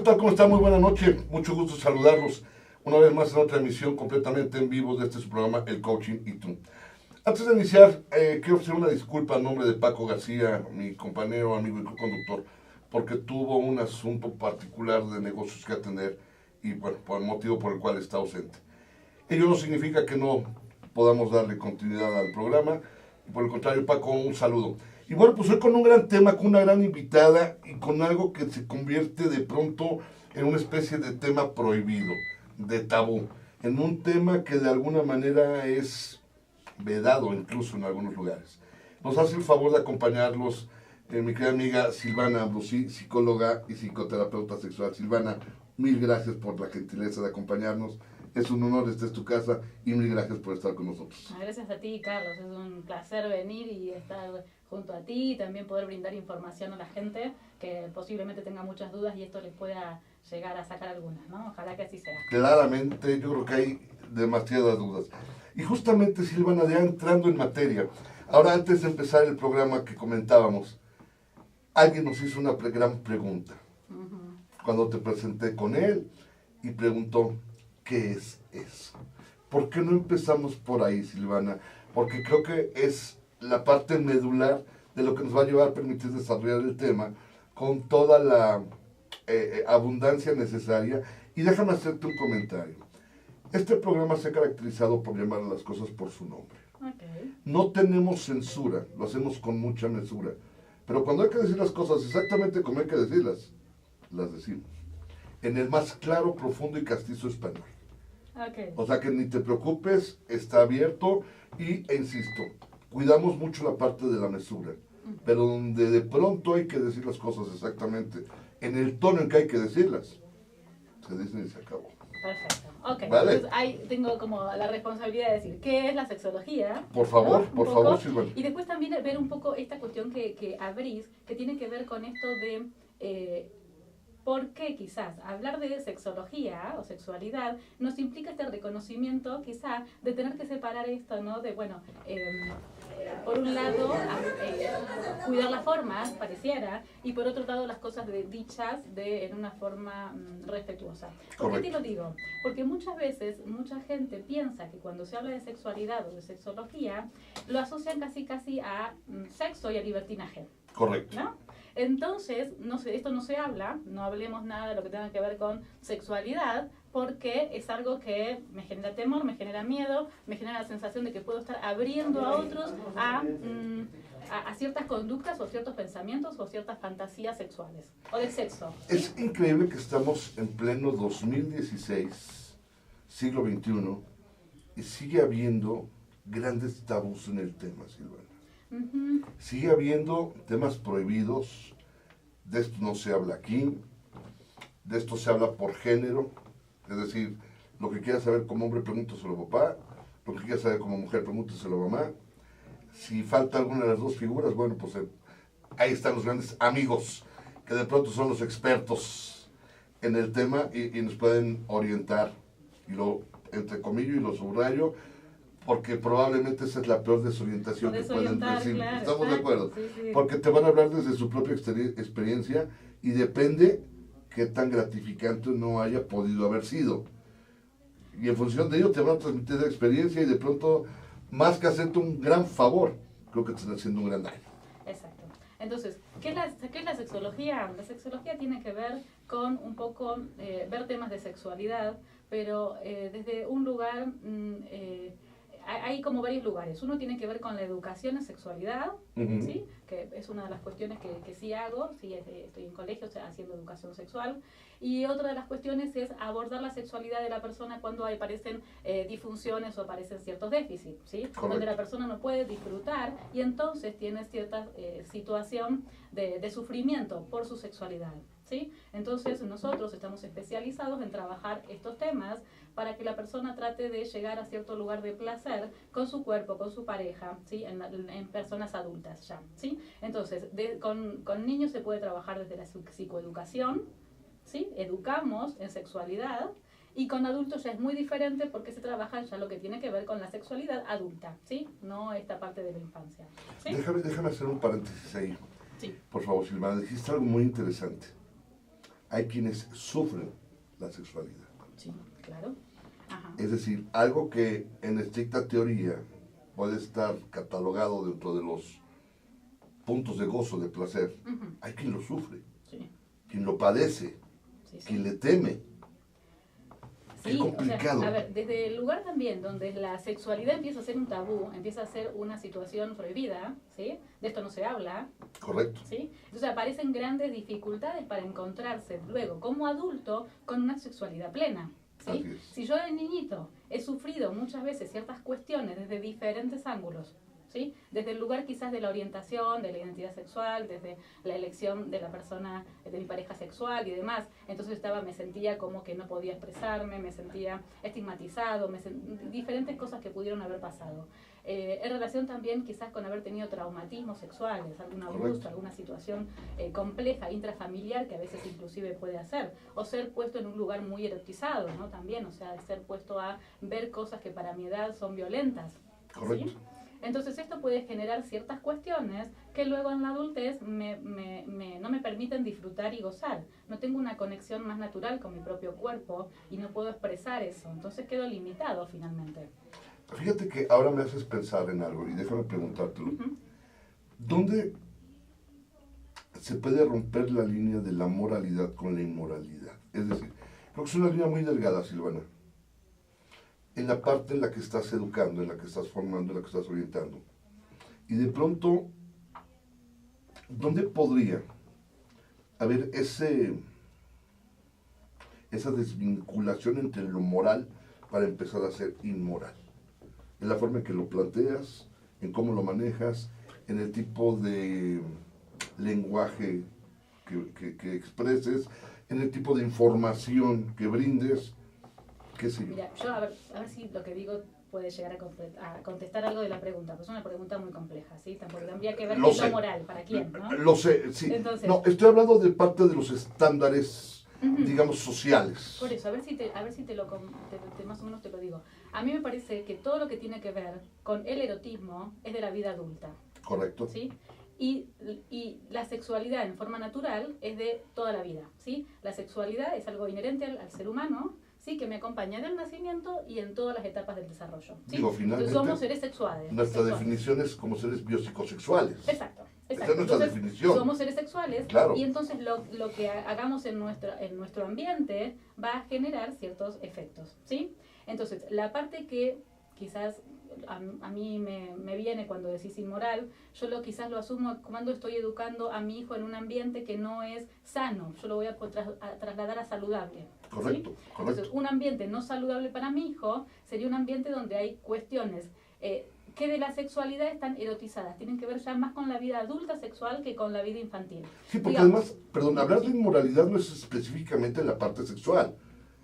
tal? ¿Cómo están? Muy buena noche. Mucho gusto saludarlos. Una vez más en otra emisión completamente en vivo de este su programa, El Coaching y tú. Antes de iniciar, quiero hacer una disculpa a nombre de Paco García, mi compañero, amigo y co-conductor, porque tuvo un asunto particular de negocios que atender y, bueno, por el motivo por el cual está ausente. Ello no significa que no podamos darle continuidad al programa, y por el contrario, Paco, un saludo. Y bueno, pues hoy con un gran tema, con una gran invitada y con algo que se convierte de pronto en una especie de tema prohibido, de tabú, en un tema que de alguna manera es vedado incluso en algunos lugares. Nos hace el favor de acompañarlos mi querida amiga Silvana Ambrosí, psicóloga y psicoterapeuta sexual. Silvana, mil gracias por la gentileza de acompañarnos. Es un honor, esta es tu casa y mil gracias por estar con nosotros. Gracias a ti, Carlos. Es un placer venir y estar junto a ti y también poder brindar información a la gente que posiblemente tenga muchas dudas y esto les pueda llegar a sacar algunas, ¿no? Ojalá que así sea. Claramente, yo creo que hay demasiadas dudas. Y justamente, Silvana, ya entrando en materia, ahora antes de empezar el programa que comentábamos, alguien nos hizo una gran pregunta. Cuando te presenté con él y preguntó, ¿qué es eso? ¿Por qué no empezamos por ahí, Silvana? Porque creo que es la parte medular de lo que nos va a llevar a permitir desarrollar el tema con toda la abundancia necesaria. Y déjame hacerte un comentario. Este programa se ha caracterizado por llamar a las cosas por su nombre. Okay. No tenemos censura, lo hacemos con mucha mesura. Pero cuando hay que decir las cosas exactamente como hay que decirlas, las decimos. En el más claro, profundo y castizo español. Okay. O sea que ni te preocupes, está abierto e insisto, cuidamos mucho la parte de la mesura, pero donde de pronto hay que decir las cosas exactamente, en el tono en que hay que decirlas, se dicen y se acabó. Perfecto. Ok, ¿Vale? entonces ahí tengo como la responsabilidad de decir qué es la sexología. Por favor, ¿no? por favor, Silvana. Y después también ver un poco esta cuestión que abrís, que tiene que ver con esto de por qué quizás hablar de sexología o sexualidad nos implica este reconocimiento quizás de tener que separar esto, ¿no? De, bueno, por un lado, cuidar las formas, pareciera, y por otro lado las cosas dichas en una forma respetuosa. ¿Por qué te lo digo? Porque muchas veces mucha gente piensa que cuando se habla de sexualidad o de sexología, lo asocian casi a sexo y a libertinaje. Correcto. ¿No? Entonces, esto no se habla, no hablemos nada de lo que tenga que ver con sexualidad, porque es algo que me genera temor, me genera miedo, me genera la sensación de que puedo estar abriendo a otros a ciertas conductas o ciertos pensamientos o ciertas fantasías sexuales o de sexo. Es increíble que estamos en pleno 2016, siglo XXI, y sigue habiendo grandes tabús en el tema, Silvana. Sigue habiendo temas prohibidos, de esto no se habla aquí, de esto se habla por género, es decir, lo que quieras saber como hombre, pregúntaselo a papá, lo que quieras saber como mujer, pregúntaselo a mamá. Si falta alguna de las dos figuras, bueno, pues ahí están los grandes amigos, que de pronto son los expertos en el tema y nos pueden orientar, y lo entre comillas y lo subrayo, porque probablemente esa es la peor desorientación que pueden recibir. Claro, ¿Estamos de acuerdo? Sí, sí. Porque te van a hablar desde su propia experiencia y depende qué tan gratificante no haya podido haber sido. Y en función de ello te van a transmitir la experiencia y de pronto, más que hacerte un gran favor, creo que te están haciendo un gran daño. Exacto. Entonces, ¿qué es la sexología? La sexología tiene que ver con un poco ver temas de sexualidad, pero desde un lugar... hay como varios lugares. Uno tiene que ver con la educación en sexualidad, ¿sí? Que es una de las cuestiones que sí hago, sí, estoy en colegio, o sea, haciendo educación sexual. Y otra de las cuestiones es abordar la sexualidad de la persona cuando aparecen disfunciones o aparecen ciertos déficits, ¿sí? Donde la persona no puede disfrutar y entonces tiene cierta situación de sufrimiento por su sexualidad, ¿sí? Entonces nosotros estamos especializados en trabajar estos temas para que la persona trate de llegar a cierto lugar de placer con su cuerpo, con su pareja, ¿sí? en personas adultas ya, ¿sí? Entonces, con niños se puede trabajar desde la psicoeducación, ¿sí? Educamos en sexualidad, y con adultos ya es muy diferente porque se trabaja ya lo que tiene que ver con la sexualidad adulta, ¿sí? No esta parte de la infancia, ¿sí? Déjame hacer un paréntesis ahí. Sí. Por favor, Silvana, dijiste algo muy interesante. hay quienes sufren la sexualidad. Sí, claro. Ajá. Es decir, algo que en estricta teoría puede estar catalogado dentro de los puntos de gozo, de placer, Ujú. hay quien lo sufre, Sí, quien lo padece, sí, sí. quien le teme. Sí, Qué complicado. o sea, a ver, desde el lugar también donde la sexualidad empieza a ser un tabú, empieza a ser una situación prohibida, ¿sí? De esto no se habla, Correcto. ¿sí? Entonces aparecen grandes dificultades para encontrarse luego como adulto con una sexualidad plena, ¿sí? Así es. Si yo de niñito he sufrido muchas veces ciertas cuestiones desde diferentes ángulos, ¿sí? Desde el lugar quizás de la orientación, de la identidad sexual, desde la elección de la persona, de mi pareja sexual y demás. Entonces me sentía como que no podía expresarme, me sentía estigmatizado, diferentes cosas que pudieron haber pasado. En relación también quizás con haber tenido traumatismos sexuales, algún abuso, Correcto. alguna situación compleja, intrafamiliar, que a veces inclusive puede hacer, o ser puesto en un lugar muy erotizado, ¿no? También, o sea, ser puesto a ver cosas que para mi edad son violentas. Correcto. ¿Sí? Entonces esto puede generar ciertas cuestiones que luego en la adultez no me permiten disfrutar y gozar. No tengo una conexión más natural con mi propio cuerpo y no puedo expresar eso. Entonces quedo limitado finalmente. Fíjate que ahora me haces pensar en algo y déjame preguntártelo. Ujú. ¿Dónde se puede romper la línea de la moralidad con la inmoralidad? Es decir, creo que es una línea muy delgada, Silvana. En la parte en la que estás educando, en la que estás formando, en la que estás orientando. Y de pronto, ¿dónde podría haber esa desvinculación entre lo moral para empezar a ser inmoral? En la forma en que lo planteas, en cómo lo manejas, en el tipo de lenguaje que expreses, en el tipo de información que brindes, qué sé yo. Mira, yo a ver si lo que digo puede llegar a contestar algo de la pregunta, pues es una pregunta muy compleja, ¿sí? Tampoco tendría que ver Lo qué es sé. lo moral, para quién, ¿no? Lo sé, sí. Entonces, No, estoy hablando de parte de los estándares, ujú. digamos, sociales. Por eso, a ver si más o menos te lo digo. A mí me parece que todo lo que tiene que ver con el erotismo es de la vida adulta, Correcto. ¿sí? Y la sexualidad en forma natural es de toda la vida, ¿sí? La sexualidad es algo inherente al ser humano, ¿sí? Que me acompaña del nacimiento y en todas las etapas del desarrollo, ¿sí? Digo, finalmente, Entonces somos seres sexuales. Nuestra definición es como seres biopsicosexuales. Exacto. Esa es nuestra definición. Somos seres sexuales, Claro. y entonces lo que hagamos en nuestro ambiente va a generar ciertos efectos, ¿sí? Entonces, la parte que quizás a mí me viene cuando decís inmoral, yo quizás lo asumo cuando estoy educando a mi hijo en un ambiente que no es sano, yo lo voy a trasladar a saludable. Correcto, ¿sí? correcto. Entonces, un ambiente no saludable para mi hijo sería un ambiente donde hay cuestiones que de la sexualidad están erotizadas, tienen que ver ya más con la vida adulta sexual que con la vida infantil. Sí, porque Digamos, además, perdón, hablar de inmoralidad no es específicamente en la parte sexual.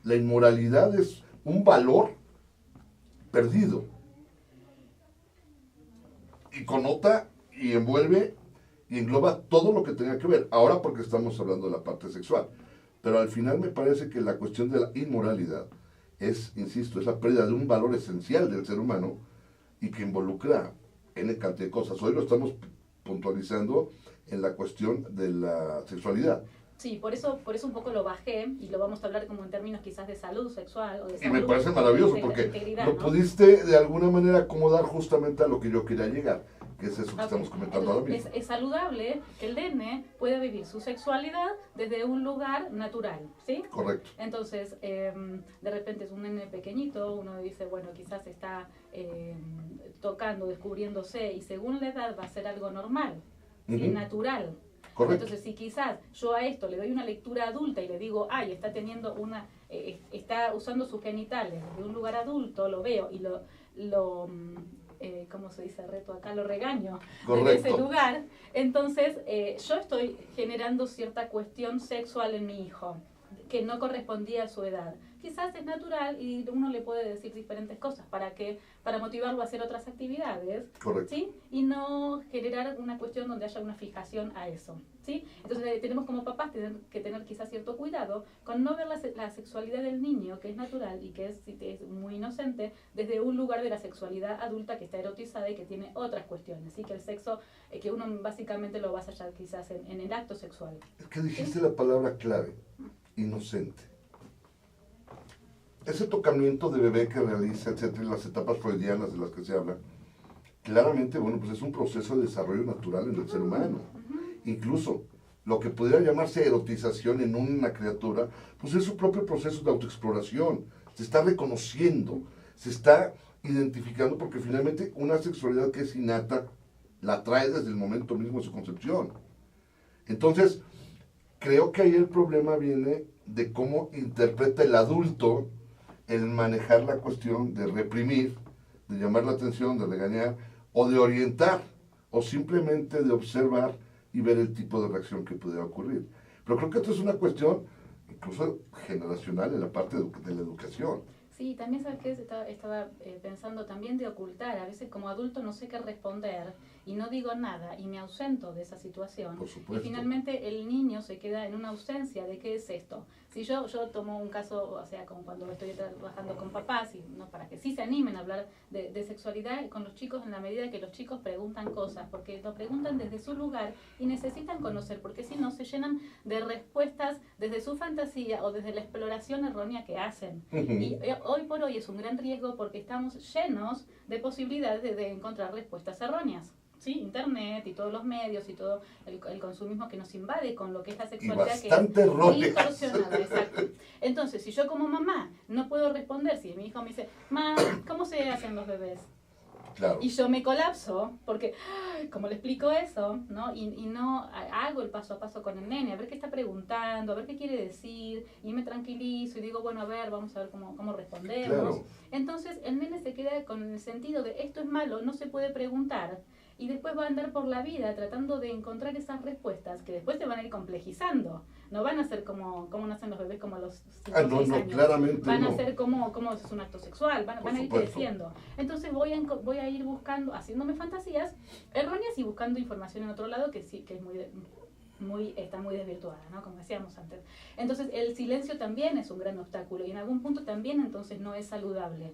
La inmoralidad es un valor perdido. Y connota y envuelve y engloba todo lo que tenga que ver. Ahora porque estamos hablando de la parte sexual. Pero al final me parece que la cuestión de la inmoralidad es, insisto, es la pérdida de un valor esencial del ser humano y que involucra N cantidad de cosas. Hoy lo estamos puntualizando en la cuestión de la sexualidad. Sí, por eso un poco lo bajé y lo vamos a hablar como en términos quizás de salud sexual o de salud. Y me parece maravilloso porque lo ¿no? pudiste de alguna manera acomodar justamente a lo que yo quería llegar, que es eso que estamos comentando ahora mismo. Es saludable que el nene pueda vivir su sexualidad desde un lugar natural, ¿sí? Correcto. Entonces, de repente es un nene pequeñito, uno dice, bueno, quizás está tocando, descubriéndose, y según la edad va a ser algo normal, ¿sí? Natural. Correcto. Entonces, si quizás yo a esto le doy una lectura adulta y le digo, ay, está teniendo está usando sus genitales desde un lugar adulto, lo veo y ¿cómo se dice reto acá? Lo regaño. Correcto. Desde ese lugar, entonces yo estoy generando cierta cuestión sexual en mi hijo que no correspondía a su edad. Quizás es natural y uno le puede decir diferentes cosas para motivarlo a hacer otras actividades. Correcto. ¿Sí? Y no generar una cuestión donde haya una fijación a eso, ¿sí? Entonces tenemos como papás que tener quizás cierto cuidado con no ver la sexualidad del niño, que es natural y que es muy inocente, desde un lugar de la sexualidad adulta que está erotizada y que tiene otras cuestiones, ¿sí? Que el sexo, que uno básicamente lo basa ya quizás en el acto sexual. Es que dijiste la palabra clave, inocente. Ese tocamiento de bebé que realiza, etcétera, las etapas freudianas de las que se habla, claramente, bueno, pues es un proceso de desarrollo natural en el ser humano. Incluso lo que pudiera llamarse erotización en una criatura, pues es su propio proceso de autoexploración. Se está reconociendo, se está identificando, porque finalmente una sexualidad que es innata la trae desde el momento mismo de su concepción. Entonces, creo que ahí el problema viene de cómo interpreta el adulto el manejar la cuestión de reprimir, de llamar la atención, de regañar, o de orientar, o simplemente de observar y ver el tipo de reacción que pudiera ocurrir. Pero creo que esto es una cuestión incluso generacional en la parte de la educación. Sí, también sabes que estaba pensando también de ocultar. A veces como adulto no sé qué responder y no digo nada y me ausento de esa situación. Por supuesto. Y finalmente el niño se queda en una ausencia de qué es esto. Si yo tomo un caso, o sea, como cuando estoy trabajando con papás, y no, para que sí se animen a hablar de sexualidad con los chicos en la medida que los chicos preguntan cosas, porque lo preguntan desde su lugar y necesitan conocer, porque si no se llenan de respuestas desde su fantasía o desde la exploración errónea que hacen. Y hoy por hoy es un gran riesgo porque estamos llenos de posibilidades de encontrar respuestas erróneas. ¿Sí? Internet y todos los medios y todo el consumismo que nos invade con lo que es la sexualidad, y bastante que es erróneas. distorsionada, exacto. Entonces, si yo como mamá no puedo responder, si mi hijo me dice, ma, ¿cómo se hacen los bebés? Claro. Y yo me colapso, porque, como le explico eso, ¿no? Y no hago el paso a paso con el nene, a ver qué está preguntando, a ver qué quiere decir, y me tranquilizo y digo, bueno, a ver, vamos a ver cómo respondemos. Claro. Entonces, el nene se queda con el sentido de esto es malo, no se puede preguntar, y después va a andar por la vida tratando de encontrar esas respuestas que después se van a ir complejizando. No van a ser como nacen los bebés como a los 5 o 6 años. Claramente van a no. ser como es un acto sexual, van a ir creciendo. Entonces voy a ir buscando, haciéndome fantasías erróneas y buscando información en otro lado que sí, que es está muy desvirtuada, ¿no? Como decíamos antes. Entonces el silencio también es un gran obstáculo y en algún punto también entonces no es saludable.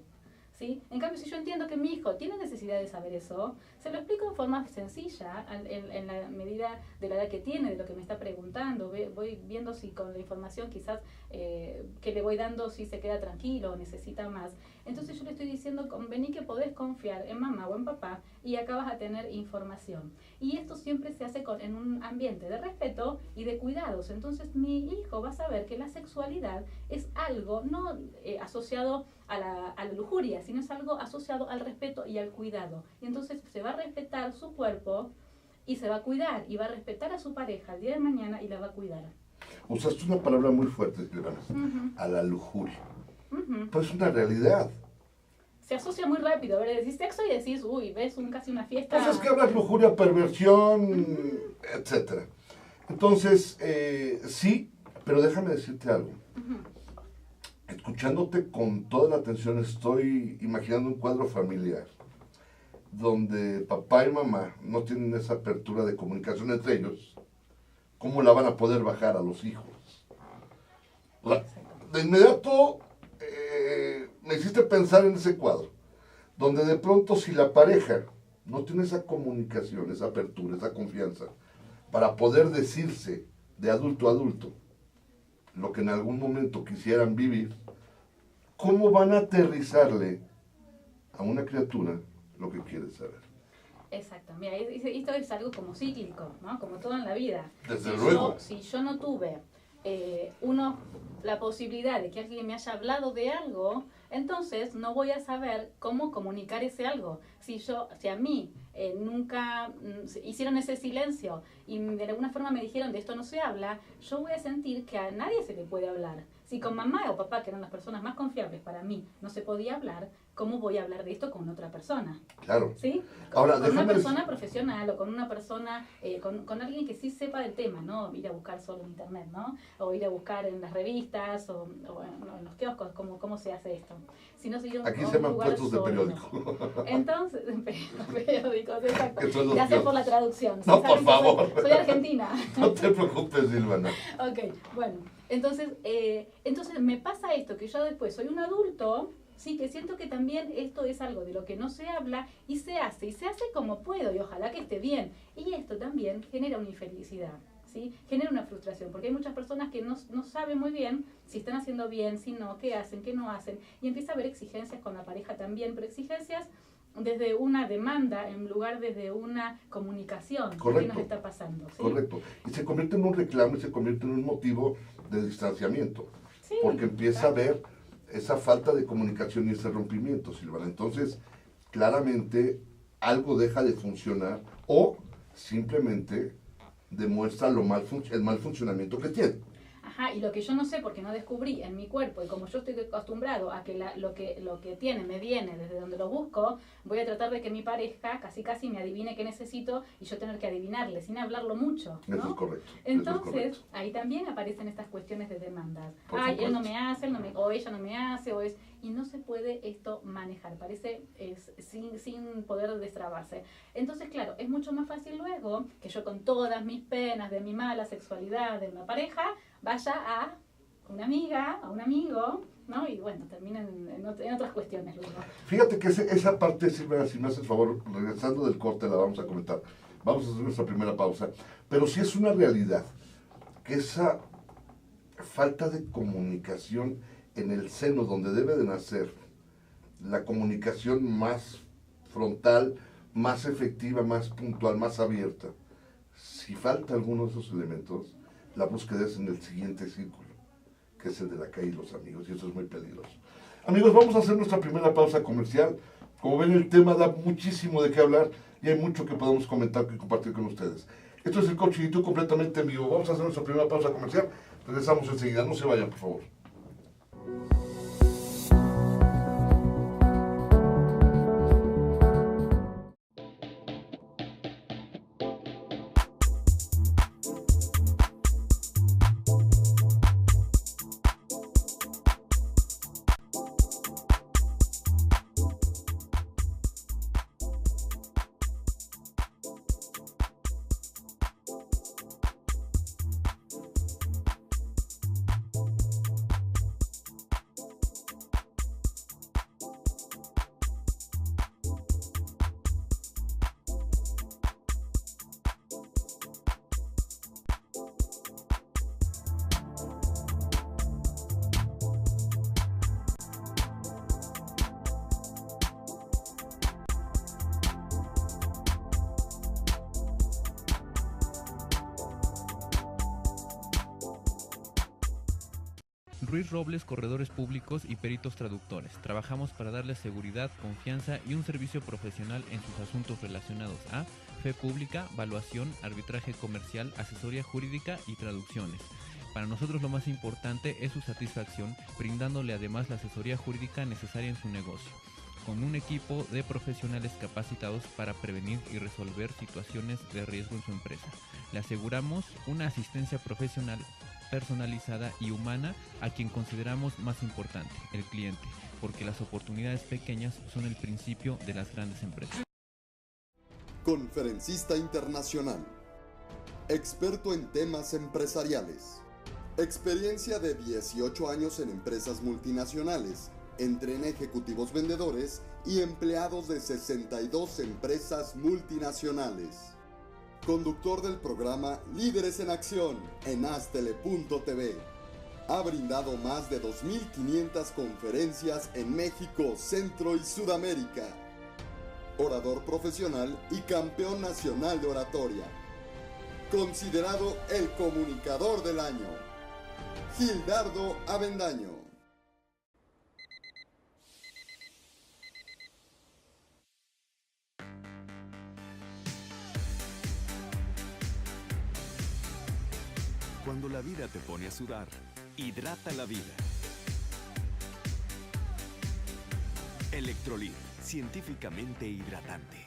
¿Sí? En cambio, si yo entiendo que mi hijo tiene necesidad de saber eso, se lo explico de forma sencilla, en la medida de la edad que tiene, de lo que me está preguntando. Voy viendo si con la información quizás que le voy dando, si se queda tranquilo o necesita más. Entonces yo le estoy diciendo, vení que podés confiar en mamá o en papá y acá vas a tener información. Y esto siempre se hace en un ambiente de respeto y de cuidados. Entonces mi hijo va a saber que la sexualidad es algo no asociado a la lujuria, sino es algo asociado al respeto y al cuidado. Y entonces se va a respetar su cuerpo y se va a cuidar y va a respetar a su pareja el día de mañana y la va a cuidar. Usaste una palabra muy fuerte, Silvana, a la lujuria. Pero es una realidad. Se asocia muy rápido, ¿verdad? Decís sexo y decís, uy, ves casi una fiesta. Pues es que hablas lujuria, perversión, etcétera. Entonces, sí, pero déjame decirte algo. Escuchándote con toda la atención, estoy imaginando un cuadro familiar donde papá y mamá no tienen esa apertura de comunicación entre ellos. ¿Cómo la van a poder bajar a los hijos? De inmediato me hiciste pensar en ese cuadro, donde de pronto si la pareja no tiene esa comunicación, esa apertura, esa confianza, para poder decirse de adulto a adulto lo que en algún momento quisieran vivir, ¿cómo van a aterrizarle a una criatura lo que quiere saber? Exacto, mira, esto es algo como cíclico, ¿no? Como todo en la vida. Desde luego. Si yo no tuve la posibilidad de que alguien me haya hablado de algo, entonces no voy a saber cómo comunicar ese algo. Si a mí nunca hicieron ese silencio y de alguna forma me dijeron de esto no se habla, yo voy a sentir que a nadie se le puede hablar. Si con mamá o papá, que eran las personas más confiables para mí, no se podía hablar, ¿cómo voy a hablar de esto con otra persona? Claro. ¿Sí? Ahora, con una persona profesional o con una persona, con alguien que sí sepa del tema, ¿no? Ir a buscar solo en internet, ¿no? O ir a buscar en las revistas o en los kioscos, ¿cómo se hace esto? Si no, aquí se llaman puestos de periódico. Entonces, periódicos, exacto. Gracias por la traducción. No, por favor. Soy argentina. No te preocupes, Silvana. Ok, bueno. Entonces me pasa esto, que yo después soy un adulto, sí, que siento que también esto es algo de lo que no se habla y se hace como puedo y ojalá que esté bien. Y esto también genera una infelicidad, ¿sí? Genera una frustración, porque hay muchas personas que no saben muy bien si están haciendo bien, si no, qué hacen, qué no hacen, y empieza a haber exigencias con la pareja también, pero exigencias desde una demanda en lugar desde una comunicación. Correcto. ¿Qué nos está pasando? ¿Sí? Correcto. Y se convierte en un reclamo y se convierte en un motivo de distanciamiento. Sí, porque empieza a haber esa falta de comunicación y ese rompimiento, Silvana. Entonces, claramente algo deja de funcionar o simplemente demuestra el mal funcionamiento que tiene. Ajá, y lo que yo no sé porque no descubrí en mi cuerpo, y como yo estoy acostumbrado a que lo que tiene me viene desde donde lo busco, voy a tratar de que mi pareja casi me adivine qué necesito y yo tener que adivinarle sin hablarlo mucho, ¿no? Eso es correcto. Entonces, ahí también aparecen estas cuestiones de demandas. Ay, él no me hace, o ella no me hace, y no se puede esto manejar, parece sin poder destrabarse. Entonces, claro, es mucho más fácil luego que yo con todas mis penas de mi mala sexualidad de una pareja, vaya a una amiga, a un amigo, ¿no? Y bueno, terminen en otras cuestiones luego. Fíjate que esa parte, Silvana, si me haces el favor, regresando del corte la vamos a comentar. Vamos a hacer nuestra primera pausa. Pero sí es una realidad que esa falta de comunicación en el seno donde debe de nacer la comunicación más frontal, más efectiva, más puntual, más abierta. Si falta alguno de esos elementos, la búsqueda es en el siguiente círculo, que es el de la calle y los amigos, y eso es muy peligroso. Amigos, vamos a hacer nuestra primera pausa comercial. Como ven, el tema da muchísimo de qué hablar y hay mucho que podemos comentar y compartir con ustedes. Esto es el Coaching ITU completamente en vivo. Vamos a hacer nuestra primera pausa comercial. Regresamos enseguida. No se vayan, por favor. Ruiz Robles, corredores públicos y peritos traductores. Trabajamos para darles seguridad, confianza y un servicio profesional en sus asuntos relacionados a fe pública, valuación, arbitraje comercial, asesoría jurídica y traducciones. Para nosotros lo más importante es su satisfacción, brindándole además la asesoría jurídica necesaria en su negocio, con un equipo de profesionales capacitados para prevenir y resolver situaciones de riesgo en su empresa. Le aseguramos una asistencia profesional personalizada y humana a quien consideramos más importante, el cliente, porque las oportunidades pequeñas son el principio de las grandes empresas. Conferencista internacional, experto en temas empresariales, experiencia de 18 años en empresas multinacionales, entrena ejecutivos vendedores y empleados de 62 empresas multinacionales. Conductor del programa Líderes en Acción en Astele.tv. Ha brindado más de 2.500 conferencias en México, Centro y Sudamérica. Orador profesional y campeón nacional de oratoria. Considerado el comunicador del año. Gildardo Avendaño. Cuando la vida te pone a sudar, hidrata la vida. Electrolit, científicamente hidratante.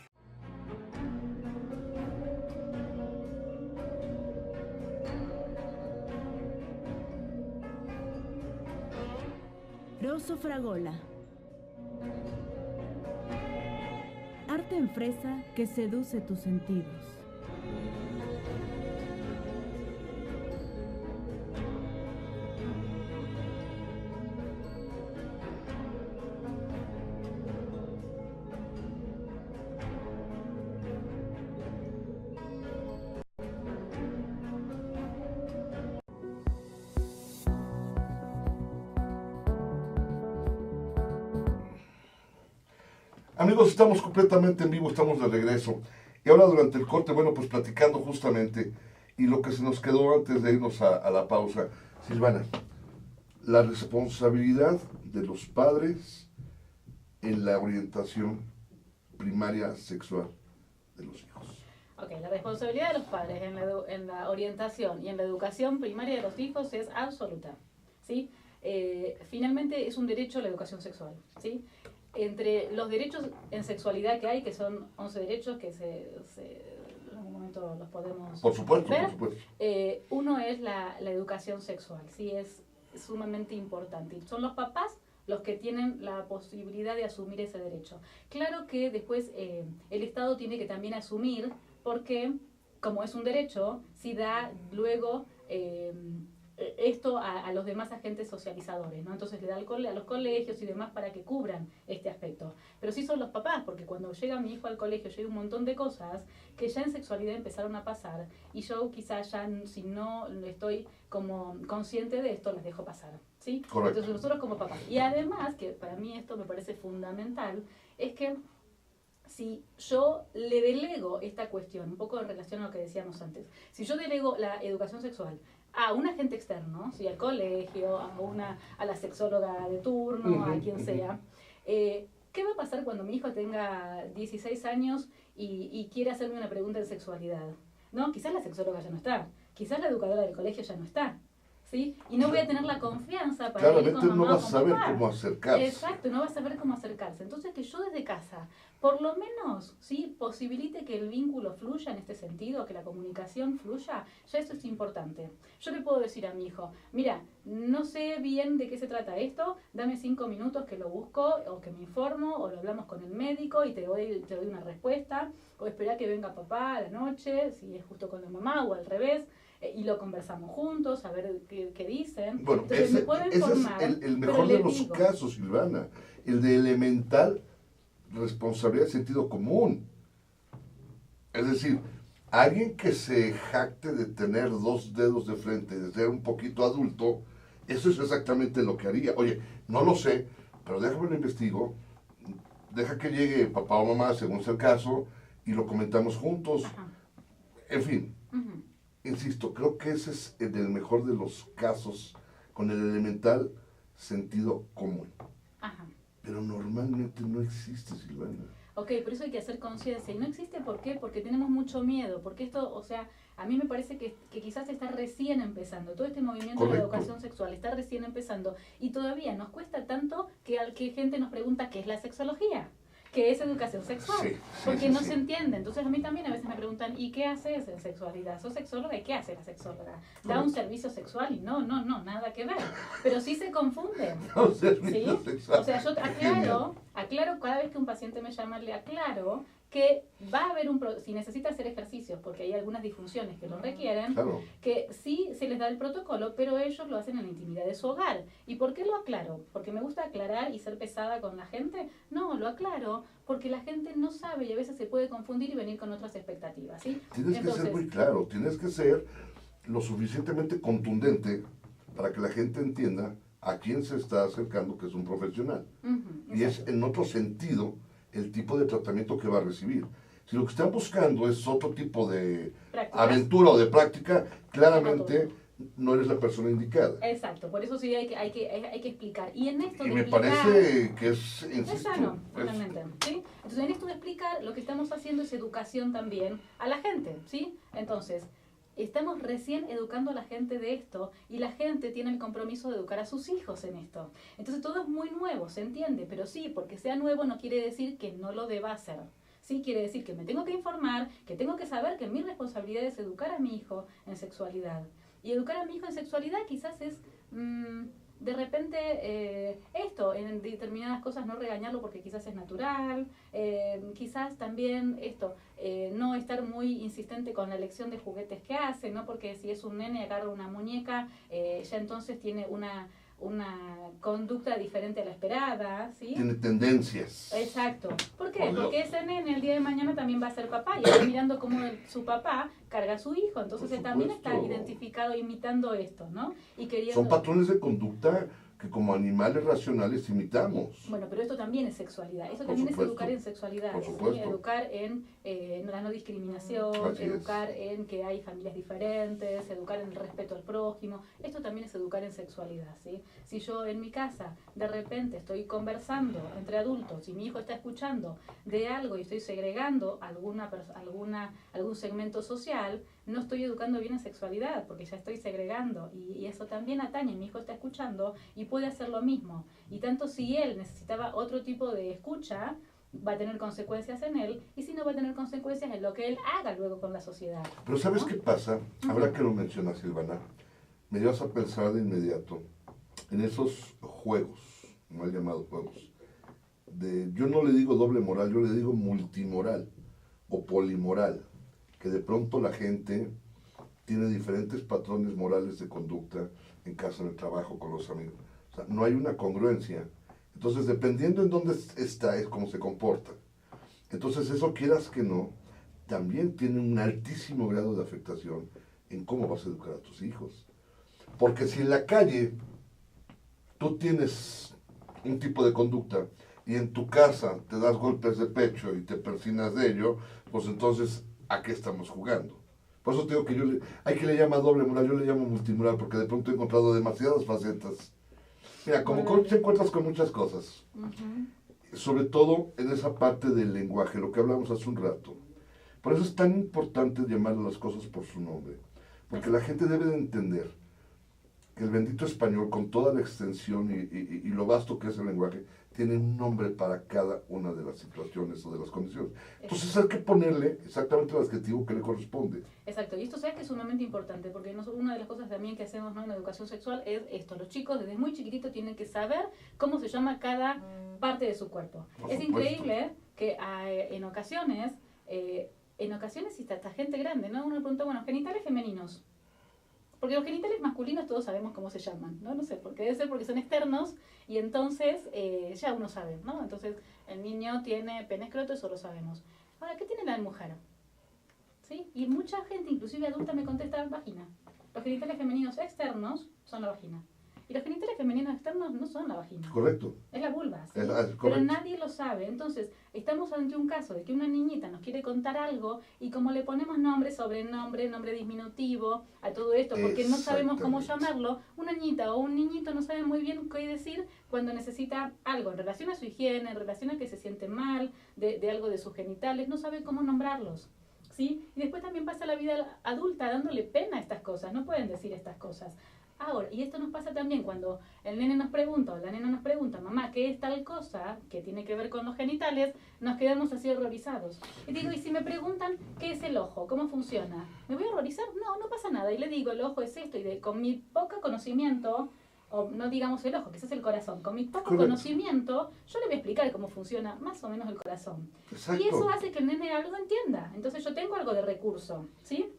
Rosso Fragola. Arte en fresa que seduce tus sentidos. Amigos, estamos completamente en vivo, estamos de regreso. Y ahora durante el corte, bueno, pues platicando justamente, y lo que se nos quedó antes de irnos a la pausa, Silvana, la responsabilidad de los padres en la orientación primaria sexual de los hijos. Ok, la responsabilidad de los padres en la orientación y en la educación primaria de los hijos es absoluta, ¿sí? Finalmente es un derecho a la educación sexual, ¿sí? Entre los derechos en sexualidad que hay, que son 11 derechos que en algún momento los podemos Por supuesto, ver, por supuesto. Uno es la educación sexual, ¿sí? Es sumamente importante. Y son los papás los que tienen la posibilidad de asumir ese derecho. Claro que después el Estado tiene que también asumir, porque como es un derecho, si da luego esto a los demás agentes socializadores, ¿no? Entonces le da a los colegios y demás para que cubran este aspecto. Pero sí son los papás, porque cuando llega mi hijo al colegio llega un montón de cosas que ya en sexualidad empezaron a pasar y yo quizás ya, si no estoy como consciente de esto, las dejo pasar, ¿sí? Correcto. Entonces nosotros como papás. Y además, que para mí esto me parece fundamental, es que si yo le delego esta cuestión, un poco en relación a lo que decíamos antes, si yo delego la educación sexual a un agente externo, ¿sí? Al colegio, a la sexóloga de turno, a quien sea, ¿qué va a pasar cuando mi hijo tenga 16 años y quiere hacerme una pregunta de sexualidad? ¿No? Quizás la sexóloga ya no está, quizás la educadora del colegio ya no está, ¿sí? Y no voy a tener la confianza para ir Claramente con no mamá vas a saber papá. cómo acercarse. Exacto, no vas a saber cómo acercarse. Entonces que yo desde casa, por lo menos, ¿sí? Posibilite que el vínculo fluya en este sentido, que la comunicación fluya, ya eso es importante. Yo le puedo decir a mi hijo, mira, no sé bien de qué se trata esto, dame 5 minutos que lo busco, o que me informo, o lo hablamos con el médico y te doy una respuesta, o espera que venga papá a la noche, si es justo con la mamá, o al revés, y lo conversamos juntos, a ver qué dicen. Bueno, Entonces, me puedo informar, ese es el pero mejor le de los digo, casos, Silvana. El de elemental responsabilidad de sentido común. Es decir, alguien que se jacte de tener 2 dedos de frente, de ser un poquito adulto, eso es exactamente lo que haría. Oye, no lo sé, pero déjame lo investigo, deja que llegue papá o mamá, según sea el caso, y lo comentamos juntos. Ajá. En fin, Ujú. insisto, creo que ese es el mejor de los casos con el elemental sentido común. Ajá. Pero normalmente no existe, Silvana. Ok, por eso hay que hacer conciencia. Y no existe, ¿por qué? Porque tenemos mucho miedo. Porque esto, o sea, a mí me parece que quizás está recién empezando. Todo este movimiento de la Correcto. educación sexual está recién empezando. Y todavía nos cuesta tanto que gente nos pregunta qué es la sexología, qué es educación sexual. Sí, sí, porque sí, no sí. se entiende. Entonces a mí también a veces me preguntan, ¿y qué haces en sexualidad? ¿Sos sexóloga? ¿Y qué hace la sexóloga? ¿Da un Correcto. servicio sexual? Y no, nada que ver. Pero sí se confunden. No, ¿Sí? servicio sexual. O sea, yo aclaro cada vez que un paciente me llama, le aclaro que va a haber si necesita hacer ejercicios, porque hay algunas disfunciones que lo requieren, Claro. que sí se les da el protocolo, pero ellos lo hacen en la intimidad de su hogar. ¿Y por qué lo aclaro? ¿Porque me gusta aclarar y ser pesada con la gente? No, lo aclaro porque la gente no sabe y a veces se puede confundir y venir con otras expectativas, ¿sí? Tienes que ser muy claro, tienes que ser lo suficientemente contundente para que la gente entienda a quién se está acercando, que es un profesional. Y es en otro sentido el tipo de tratamiento que va a recibir. Si lo que están buscando es otro tipo de Prácticas. aventura o de práctica, claramente no eres la persona indicada. Exacto, por eso sí hay que explicar. Y en esto Y de me explicar, parece que es, es insisto, sano, es- finalmente, ¿sí? Entonces, en esto de explicar, lo que estamos haciendo es educación también a la gente, ¿sí? Entonces, estamos recién educando a la gente de esto y la gente tiene el compromiso de educar a sus hijos en esto. Entonces, todo es muy nuevo, se entiende, pero sí, porque sea nuevo no quiere decir que no lo deba hacer. Sí, quiere decir que me tengo que informar, que tengo que saber que mi responsabilidad es educar a mi hijo en sexualidad. Y educar a mi hijo en sexualidad quizás es... de repente esto, en determinadas cosas no regañarlo porque quizás es natural, quizás también esto, no estar muy insistente con la elección de juguetes que hace, ¿no? Porque si es un nene agarra una muñeca, ya entonces tiene una conducta diferente a la esperada, ¿sí? tiene tendencias. Exacto. ¿Por qué? Por Dios. Porque ese nene el día de mañana también va a ser papá y está mirando cómo su papá carga a su hijo, entonces Por él también está supuesto. identificado imitando esto, ¿no? Y queriendo... Son patrones de conducta que como animales racionales imitamos. Bueno, pero esto también es sexualidad. Esto Por también supuesto. es educar en sexualidad. Por ¿sí? supuesto. Educar en la no discriminación, Así es. educar en que hay familias diferentes, educar en el respeto al prójimo. Esto también es educar en sexualidad, ¿sí? Si yo en mi casa de repente estoy conversando entre adultos y mi hijo está escuchando de algo y estoy segregando algún segmento social, no estoy educando bien en sexualidad porque ya estoy segregando y eso también atañe. Mi hijo está escuchando y puede hacer lo mismo. Y tanto si él necesitaba otro tipo de escucha, va a tener consecuencias en él, y si no, va a tener consecuencias en lo que él haga luego con la sociedad. Pero ¿sabes ¿no? qué pasa? Ahora que lo mencionas, Silvana, me llevas a pensar de inmediato en esos juegos, mal llamados juegos, yo no le digo doble moral, yo le digo multimoral o polimoral, que de pronto la gente tiene diferentes patrones morales de conducta en casa, en el trabajo, con los amigos. O sea, no hay una congruencia. Entonces, dependiendo en dónde está, es cómo se comporta. Entonces, eso quieras que no, también tiene un altísimo grado de afectación en cómo vas a educar a tus hijos. Porque si en la calle tú tienes un tipo de conducta y en tu casa te das golpes de pecho y te persinas de ello, pues entonces, ¿a qué estamos jugando? Por eso te digo que hay que le llama doble moral, yo le llamo multimoral, porque de pronto he encontrado demasiadas facetas. Mira, como coach te encuentras con muchas cosas. Sobre todo en esa parte del lenguaje, lo que hablamos hace un rato. Por eso es tan importante llamar a las cosas por su nombre. Porque la gente debe de entender que el bendito español, con toda la extensión y lo vasto que es el lenguaje, tiene un nombre para cada una de las situaciones o de las condiciones. Entonces hay que ponerle exactamente el adjetivo que le corresponde. Exacto, y esto sabes que es sumamente importante, porque una de las cosas también que hacemos, ¿no?, en educación sexual es esto. Los chicos desde muy chiquititos tienen que saber cómo se llama cada parte de su cuerpo. Por Es supuesto. increíble que en ocasiones y hasta gente grande, ¿no? Uno le pregunta, bueno, genitales femeninos. Porque los genitales masculinos todos sabemos cómo se llaman, ¿no? No sé, porque debe ser porque son externos y entonces ya uno sabe, ¿no? Entonces el niño tiene pene escroto, eso lo sabemos. Ahora, ¿qué tiene la mujer? ¿Sí? Y mucha gente, inclusive adulta, me contesta vagina. Los genitales femeninos externos son la vagina. Y los genitales femeninos externos no son la vagina. Correcto. Es la vulva, ¿sí? Correcto. Pero nadie lo sabe. Entonces, estamos ante un caso de que una niñita nos quiere contar algo y como le ponemos nombre, sobrenombre, nombre diminutivo a todo esto, porque no sabemos cómo llamarlo, una niñita o un niñito no sabe muy bien qué decir cuando necesita algo en relación a su higiene, en relación a que se siente mal, de algo de sus genitales, no sabe cómo nombrarlos. ¿Sí? Y después también pasa la vida adulta dándole pena a estas cosas, no pueden decir estas cosas. Ahora, y esto nos pasa también cuando el nene nos pregunta o la nena nos pregunta, mamá, ¿qué es tal cosa que tiene que ver con los genitales? Nos quedamos así horrorizados. Y digo, y si me preguntan, ¿qué es el ojo? ¿Cómo funciona? ¿Me voy a horrorizar? No, no pasa nada. Y le digo, el ojo es esto, y con mi poco conocimiento, o no digamos el ojo, que ese es el corazón, con mi poco conocimiento, yo le voy a explicar cómo funciona más o menos el corazón. Exacto. Y eso hace que el nene algo entienda. Entonces yo tengo algo de recurso, ¿sí?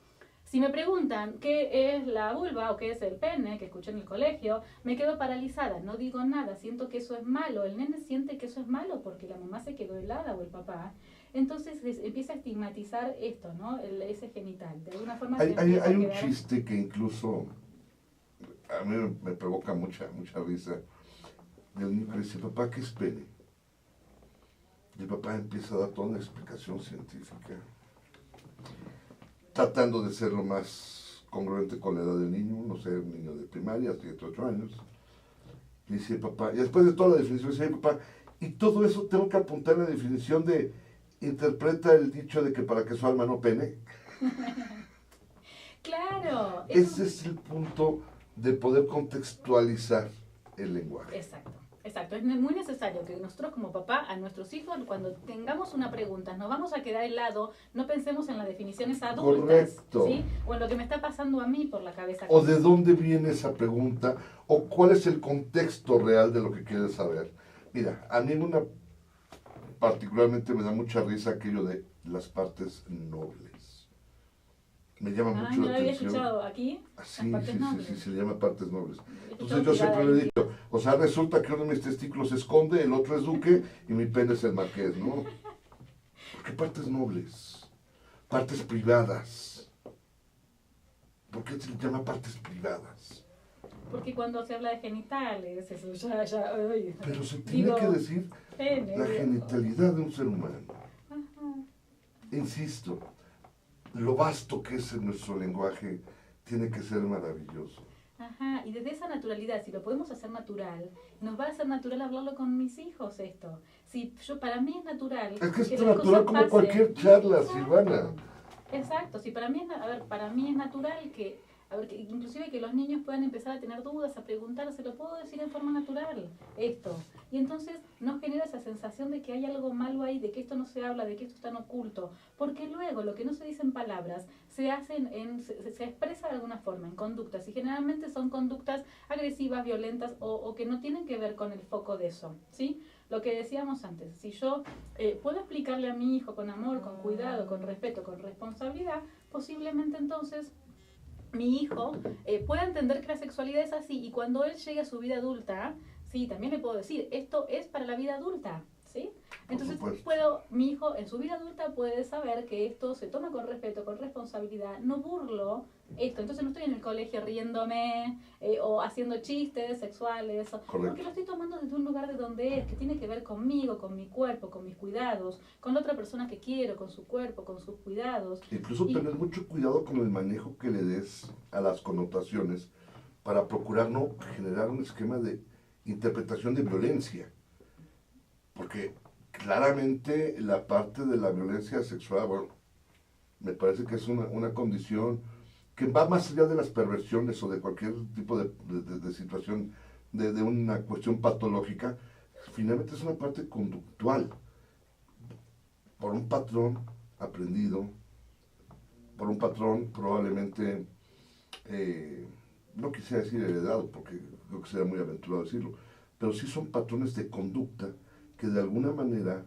Si me preguntan qué es la vulva o qué es el pene, que escuché en el colegio, me quedo paralizada, no digo nada, siento que eso es malo. El nene siente que eso es malo porque la mamá se quedó helada o el papá. Entonces empieza a estigmatizar esto, ¿no? Ese genital. De alguna forma Hay un chiste que incluso a mí me provoca mucha risa. Del niño que dice, papá, ¿qué es pene? Y el papá empieza a dar toda una explicación científica, tratando de ser lo más congruente con la edad del niño, no sé, un niño de primaria, 7, 8 años. Y dice papá, y después de toda la definición, dice papá, y todo eso tengo que apuntar en la definición de, interpreta el dicho de que para que su alma no pene. Claro. Ese es el punto de poder contextualizar el lenguaje. Exacto. Exacto, es muy necesario que nosotros como papá a nuestros hijos, cuando tengamos una pregunta, nos vamos a quedar helado, no pensemos en las definiciones adultas. Correcto. ¿Sí? O en lo que me está pasando a mí por la cabeza. O de dónde viene esa pregunta, o cuál es el contexto real de lo que quieres saber. Mira, a mí particularmente me da mucha risa aquello de las partes nobles. Me llama mucho no la lo había atención. escuchado aquí. Sí, las partes nobles. sí, se le llama partes nobles. He Entonces escuchado yo siempre privada le he y- dicho, o sea, resulta que uno de mis testículos se esconde, el otro es duque y mi pene es el marqués, ¿no? ¿Por qué partes nobles? Partes privadas. ¿Por qué se le llama partes privadas? porque cuando se habla de genitales, eso ya, uy, Pero se tiene digo, que decir pene, la digo. genitalidad de un ser humano. Ajá. Insisto, lo vasto que es en nuestro lenguaje tiene que ser maravilloso. Ajá, y desde esa naturalidad, si lo podemos hacer natural, nos va a ser natural hablarlo con mis hijos esto. Si yo, para mí es natural. Es que es las natural cosas como pasen. cualquier charla, Exacto. Silvana. Exacto, si para mí es, a ver, para mí es natural que, a ver, que inclusive que los niños puedan empezar a tener dudas, a preguntar, se lo puedo decir en forma natural, esto. Y entonces no genera esa sensación de que hay algo malo ahí, de que esto no se habla, de que esto está en oculto, porque luego lo que no se dice en palabras se hace se expresa de alguna forma en conductas, y generalmente son conductas agresivas, violentas o que no tienen que ver con el foco de eso, ¿sí? Lo que decíamos antes, si yo puedo explicarle a mi hijo con amor, con cuidado, con respeto, con responsabilidad, posiblemente entonces mi hijo pueda entender que la sexualidad es así, y cuando él llegue a su vida adulta, sí, también le puedo decir, esto es para la vida adulta, ¿sí? Entonces mi hijo en su vida adulta puede saber que esto se toma con respeto, con responsabilidad, no burlo esto, entonces no estoy en el colegio riéndome o haciendo chistes sexuales, porque lo estoy tomando desde un lugar de donde es, que tiene que ver conmigo, con mi cuerpo, con mis cuidados, con la otra persona que quiero, con su cuerpo, con sus cuidados. Incluso tener mucho cuidado con el manejo que le des a las connotaciones para procurar no generar un esquema de interpretación de violencia, porque claramente la parte de la violencia sexual, bueno, me parece que es una condición que va más allá de las perversiones o de cualquier tipo de situación, de una cuestión patológica. Finalmente es una parte conductual, por un patrón aprendido, por un patrón probablemente, no quisiera decir heredado, porque creo que sería muy aventurado decirlo, pero sí son patrones de conducta que de alguna manera,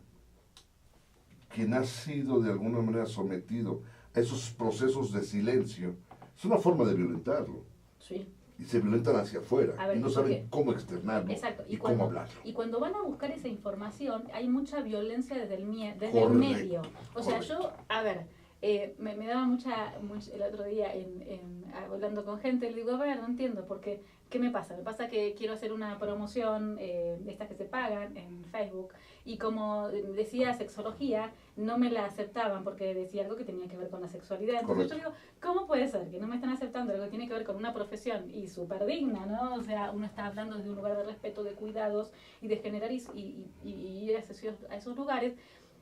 quien ha sido de alguna manera sometido a esos procesos de silencio, es una forma de violentarlo. Sí. Y se violentan hacia afuera, A ver, y no saben cómo externarlo. Exacto. Y cómo hablarlo. Y cuando van a buscar esa información, hay mucha violencia desde el Correcto. medio. O sea, Correcto. yo, a ver, me daba mucha, el otro día hablando con gente, le digo, a ver, no entiendo, porque, ¿qué me pasa? Me pasa que quiero hacer una promoción de estas que se pagan en Facebook, y como decía sexología, no me la aceptaban porque decía algo que tenía que ver con la sexualidad. Entonces Correcto. yo digo, ¿cómo puede ser que no me están aceptando algo que tiene que ver con una profesión y súper digna, ¿no? O sea, uno está hablando desde un lugar de respeto, de cuidados y de generar y ir a esos lugares.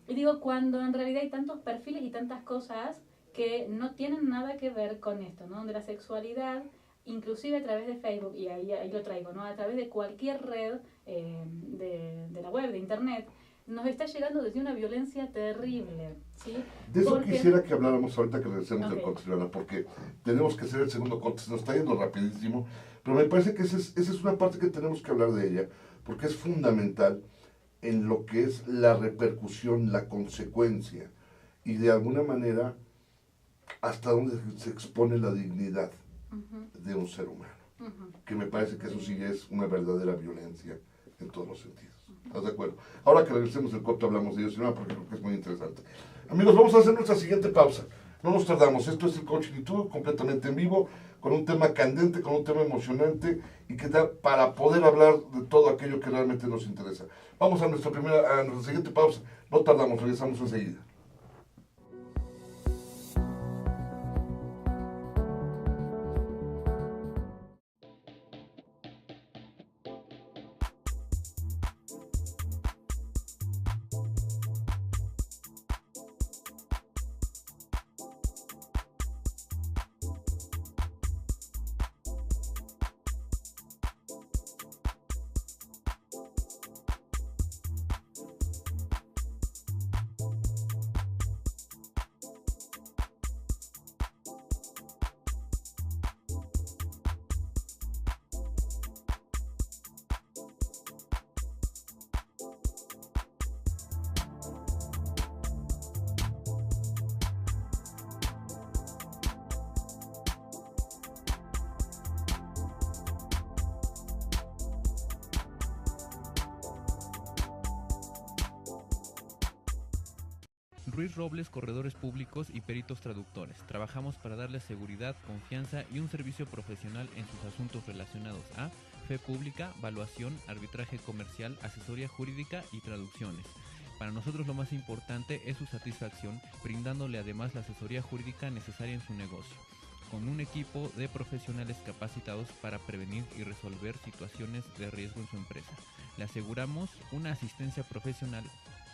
Y digo, cuando en realidad hay tantos perfiles y tantas cosas que no tienen nada que ver con esto, ¿no? Donde la sexualidad, inclusive a través de Facebook, y ahí lo traigo, ¿no? A través de cualquier red de la web, de internet, nos está llegando desde una violencia terrible, ¿sí? De eso Porque quisiera que habláramos ahorita que regresemos del Ok. corte, Silvana, porque tenemos que hacer el segundo corte, se nos está yendo rapidísimo, pero me parece que esa es una parte que tenemos que hablar de ella, porque es fundamental en lo que es la repercusión, la consecuencia, y de alguna manera hasta dónde se expone la dignidad Ujú, de un ser humano, ujú. que me parece que eso sí es una verdadera violencia en todos los sentidos. ¿Estás de acuerdo? Ahora que regresemos del corte hablamos de ello, Silvana, porque creo que es muy interesante. Amigos, vamos a hacer nuestra siguiente pausa. No nos tardamos. Esto es el Coaching y Tú, completamente en vivo, con un tema candente, con un tema emocionante y que da para poder hablar de todo aquello que realmente nos interesa. Vamos a nuestra siguiente pausa. No tardamos, regresamos enseguida. Ruiz Robles, corredores públicos y peritos traductores. Trabajamos para darles seguridad, confianza y un servicio profesional en sus asuntos relacionados a fe pública, valuación, arbitraje comercial, asesoría jurídica y traducciones. Para nosotros lo más importante es su satisfacción, brindándole además la asesoría jurídica necesaria en su negocio, con un equipo de profesionales capacitados para prevenir y resolver situaciones de riesgo en su empresa. Le aseguramos una asistencia profesional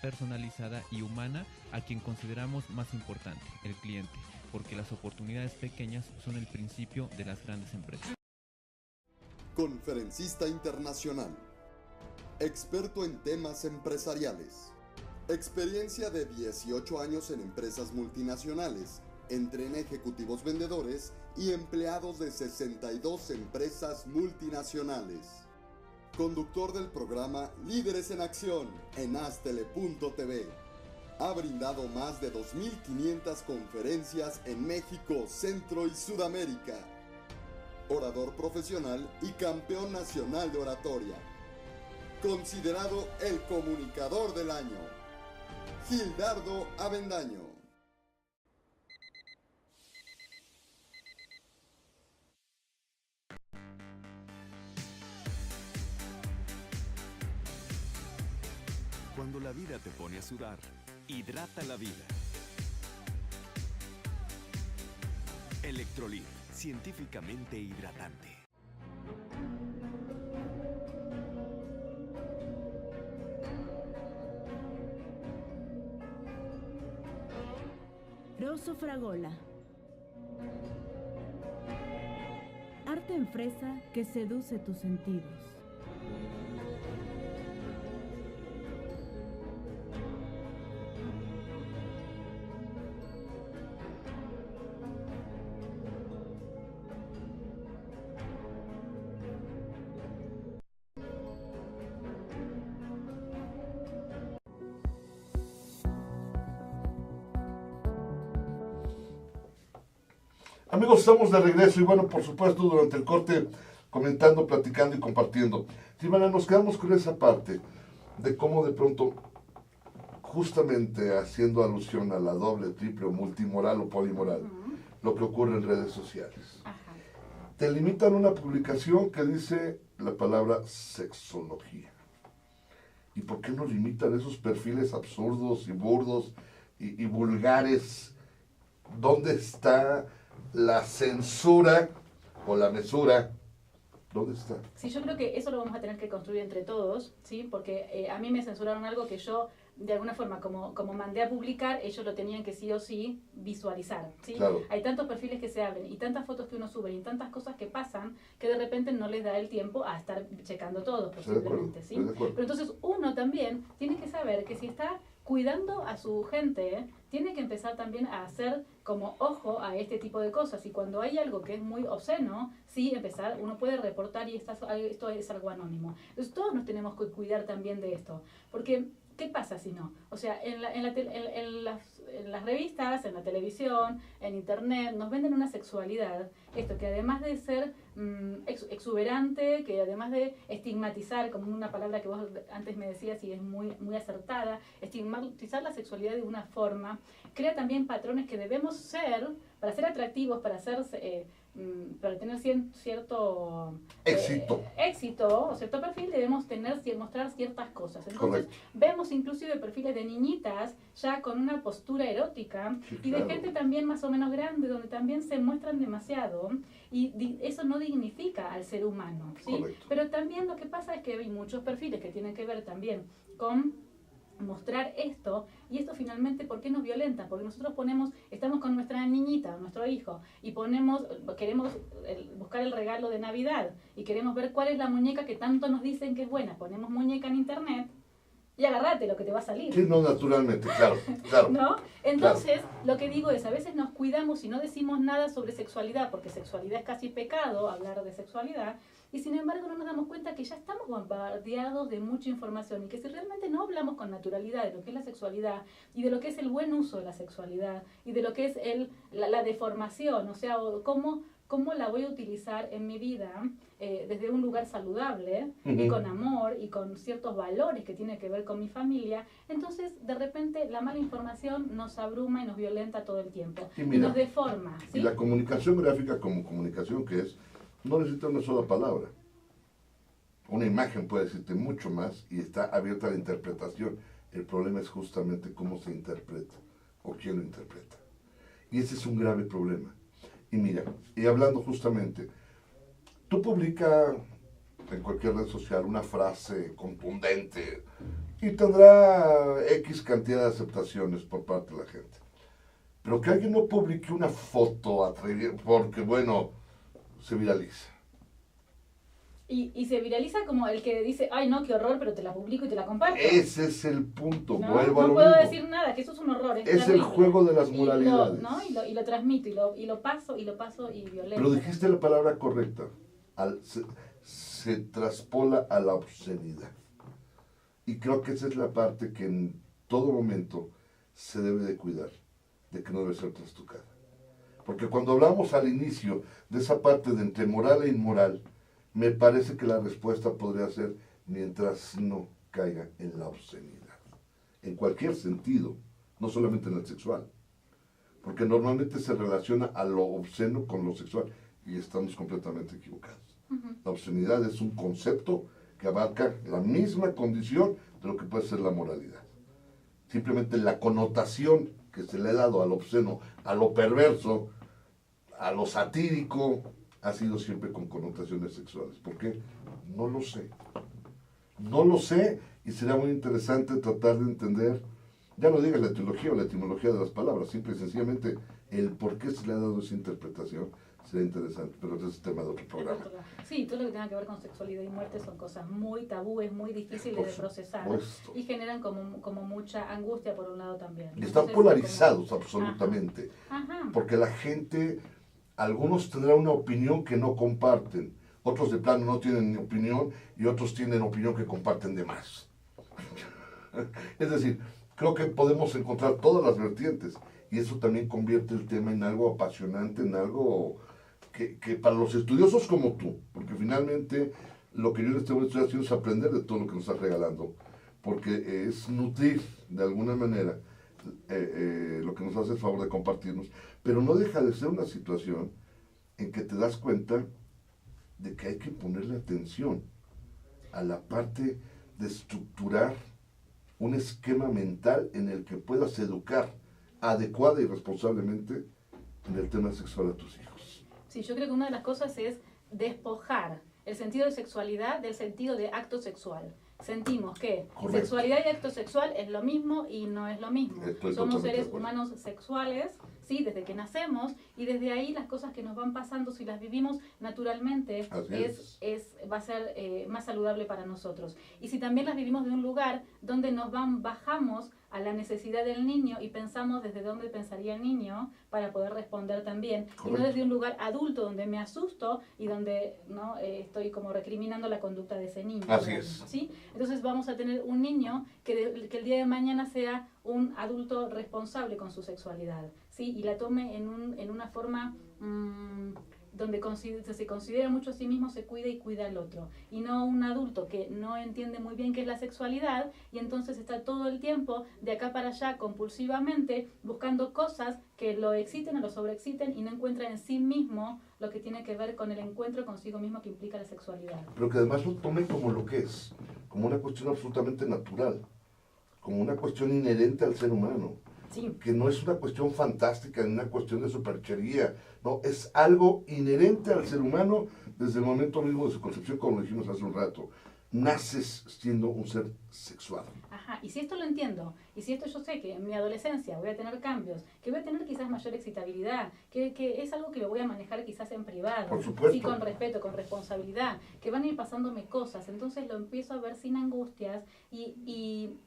personalizada y humana a quien consideramos más importante, el cliente, porque las oportunidades pequeñas son el principio de las grandes empresas. Conferencista internacional, experto en temas empresariales, experiencia de 18 años en empresas multinacionales, entrena ejecutivos vendedores y empleados de 62 empresas multinacionales. Conductor del programa Líderes en Acción en Astele.tv. Ha brindado más de 2.500 conferencias en México, Centro y Sudamérica. Orador profesional y campeón nacional de oratoria. Considerado el comunicador del año. Gildardo Avendaño. Cuando la vida te pone a sudar, hidrata la vida. Electrolit, científicamente hidratante. Rosso Fragola. Arte en fresa que seduce tus sentidos. Amigos, estamos de regreso y bueno, por supuesto, durante el corte, comentando, platicando y compartiendo. Silvana, nos quedamos con esa parte de cómo de pronto, justamente haciendo alusión a la doble, triple, multimoral o polimoral, lo que ocurre en redes sociales. Ajá. Te limitan una publicación que dice la palabra sexología. ¿Y por qué nos limitan esos perfiles absurdos y burdos y vulgares? ¿Dónde está la censura o la mesura? ¿Dónde está? Sí, yo creo que eso lo vamos a tener que construir entre todos, ¿sí? Porque a mí me censuraron algo que yo, de alguna forma, como mandé a publicar, ellos lo tenían que sí o sí visualizar, ¿sí? Claro. Hay tantos perfiles que se abren y tantas fotos que uno sube y tantas cosas que pasan que de repente no les da el tiempo a estar checando todo, posiblemente, ¿sí? Pero entonces uno también tiene que saber que si está cuidando a su gente, tiene que empezar también a hacer como ojo a este tipo de cosas. Y cuando hay algo que es muy obsceno, sí, empezar, uno puede reportar y esto es algo anónimo. Entonces todos nos tenemos que cuidar también de esto. Porque, ¿qué pasa si no? O sea, en las revistas, en la televisión, en internet, nos venden una sexualidad, esto que además de ser exuberante, que además de estigmatizar, como una palabra que vos antes me decías y es muy, muy acertada, estigmatizar la sexualidad de una forma, crea también patrones que debemos ser, para ser atractivos, para para tener cierto éxito o cierto perfil, debemos mostrar ciertas cosas. Entonces, vemos inclusive perfiles de niñitas ya con una postura erótica, sí, y de gente también más o menos grande, donde también se muestran demasiado, y eso no dignifica al ser humano, ¿sí? Pero también lo que pasa es que hay muchos perfiles que tienen que ver también con mostrar esto, y esto finalmente, ¿por qué nos violenta? Porque nosotros estamos con nuestra niñita, nuestro hijo, y queremos buscar el regalo de Navidad, y queremos ver cuál es la muñeca que tanto nos dicen que es buena. Ponemos muñeca en internet, y agarrate lo que te va a salir. Sí, no, naturalmente, claro. ¿No? Entonces, lo que digo es, a veces nos cuidamos y no decimos nada sobre sexualidad, porque sexualidad es casi pecado, hablar de sexualidad, y sin embargo no nos damos cuenta que ya estamos bombardeados de mucha información, y que si realmente no hablamos con naturalidad de lo que es la sexualidad, y de lo que es el buen uso de la sexualidad, y de lo que es la deformación, o sea, cómo cómo la voy a utilizar en mi vida desde un lugar saludable y con amor y con ciertos valores que tienen que ver con mi familia. Entonces, de repente, la mala información nos abruma y nos violenta todo el tiempo. Y mira, y nos deforma. ¿Sí? Y la comunicación gráfica como comunicación que es, no necesita una sola palabra. Una imagen puede decirte mucho más y está abierta a la interpretación. El problema es justamente cómo se interpreta o quién lo interpreta. Y ese es un grave problema. Y mira, y hablando justamente, tú publicas en cualquier red social una frase contundente y tendrá X cantidad de aceptaciones por parte de la gente. Pero que alguien no publique una foto atrevida, porque bueno, se viraliza. Y se viraliza como el que dice, ay no, qué horror, pero te la publico y te la comparto. Ese es el punto, No, vuelvo a no lo puedo mismo. decir nada, que eso es un horror. Es el terrible. juego de las moralidades. Y lo transmito y lo paso y violento. Pero dijiste la palabra correcta. Se traspola a la obscenidad. Y creo que esa es la parte que en todo momento se debe de cuidar, de que no debe ser trastocada. Porque cuando hablamos al inicio de esa parte de entre moral e inmoral, me parece que la respuesta podría ser mientras no caiga en la obscenidad. En cualquier sentido, no solamente en el sexual. Porque normalmente se relaciona a lo obsceno con lo sexual y estamos completamente equivocados. La obscenidad es un concepto que abarca la misma condición de lo que puede ser la moralidad. Simplemente la connotación que se le ha dado al obsceno, a lo perverso, a lo satírico, ha sido siempre con connotaciones sexuales. ¿Por qué? No lo sé. No lo sé y será muy interesante tratar de entender, ya no digas la etiología o la etimología de las palabras, simple y sencillamente el por qué se le ha dado esa interpretación será interesante, pero ese es tema de otro programa. Sí, todo lo que tenga que ver con sexualidad y muerte son cosas muy tabúes, muy difíciles de procesar Supuesto. y generan como mucha angustia por un lado también. Y están Entonces, polarizados como, absolutamente, ajá. porque la gente, algunos tendrán una opinión que no comparten, otros de plano no tienen ni opinión y otros tienen opinión que comparten de más. Es decir, creo que podemos encontrar todas las vertientes y eso también convierte el tema en algo apasionante, en algo que para los estudiosos como tú, porque finalmente lo que yo en este momento estoy haciendo es aprender de todo lo que nos estás regalando, porque es nutrir de alguna manera lo que nos hace el favor de compartirnos, pero no deja de ser una situación en que te das cuenta de que hay que ponerle atención a la parte de estructurar un esquema mental en el que puedas educar adecuada y responsablemente en el tema sexual a tus hijos. Sí, yo creo que una de las cosas es despojar el sentido de sexualidad del sentido de acto sexual. Sentimos que Correcto. Sexualidad y acto sexual es lo mismo y no es lo mismo. Estoy Somos totalmente seres de acuerdo. humanos sexuales, sí, desde que nacemos, y desde ahí las cosas que nos van pasando, si las vivimos naturalmente, va a ser más saludable para nosotros. Y si también las vivimos de un lugar donde bajamos a la necesidad del niño y pensamos desde dónde pensaría el niño para poder responder también, Correcto. y no desde un lugar adulto donde me asusto y donde no estoy como recriminando la conducta de ese niño. Así es. ¿Sí? Entonces vamos a tener un niño que el día de mañana sea un adulto responsable con su sexualidad, ¿sí? Y la tome en una forma donde se considera mucho a sí mismo, se cuida y cuida al otro, y no un adulto que no entiende muy bien qué es la sexualidad y entonces está todo el tiempo de acá para allá compulsivamente buscando cosas que lo exciten o lo sobreexciten y no encuentra en sí mismo lo que tiene que ver con el encuentro consigo mismo que implica la sexualidad. Pero que además lo tome como lo que es, como una cuestión absolutamente natural, como una cuestión inherente al ser humano. Sí. Que no es una cuestión fantástica, ni una cuestión de superchería, no, es algo inherente al ser humano desde el momento mismo de su concepción, como lo dijimos hace un rato. Naces siendo un ser sexual. Ajá, y si esto lo entiendo, y si esto yo sé que en mi adolescencia voy a tener cambios, que voy a tener quizás mayor excitabilidad, que es algo que lo voy a manejar quizás en privado, Por supuesto. sí, con respeto, con responsabilidad, que van a ir pasándome cosas, entonces lo empiezo a ver sin angustias y